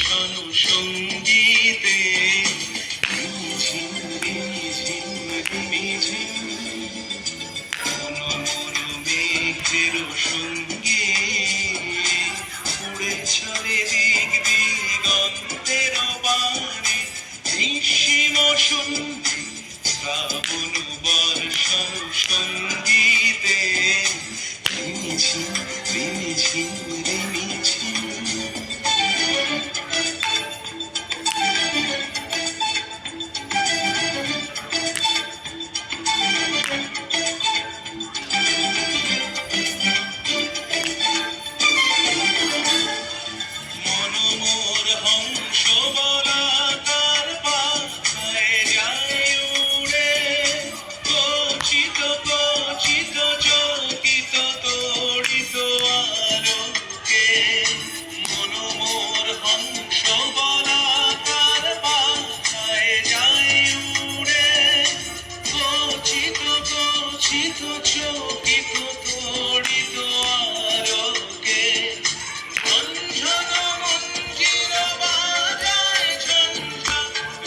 বর্ষণ সঙ্গীতে রিমিঝিম রিমিঝিম রিমিঝিম কোন মোর মেঘের সঙ্গে উড়ে চলে দিক দিগন্তের বাণে নিঃসীম শুনছি শ্রাবণ বর্ষণ সঙ্গীতে রিমিঝিম রিমিঝিম রিমিঝিম। মনোমোর হংস বলাকার পাখায় যায় উড়ে কচিত কচিত চকিত তড়িত আলোকে। মনোমোর হংস বলাকার পাখায় যায় উড়ে কচিত কচিত চকিত তড়িত আলোকে। ঝনঝন মঞ্জির বাজায় ঝঞ্ঝা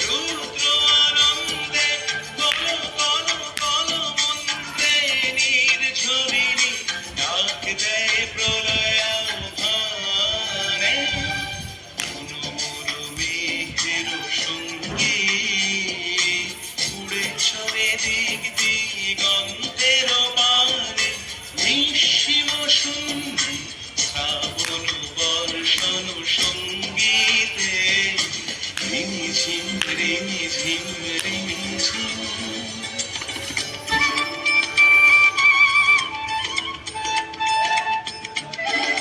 রুদ্র আনন্দে কল কল কল মন্ত্রে নির্ঝরিণী ডাক দেয় প্রলয়াভানে। কোন মোর মেঘের সঙ্গে উড়ে চলে দিক দিগন্তের বাণে নিঃসীম শূন্যে শ্রাবণ বর্ষণ সঙ্গীতে রিমিঝিম রিমিঝিম রিমিঝিম।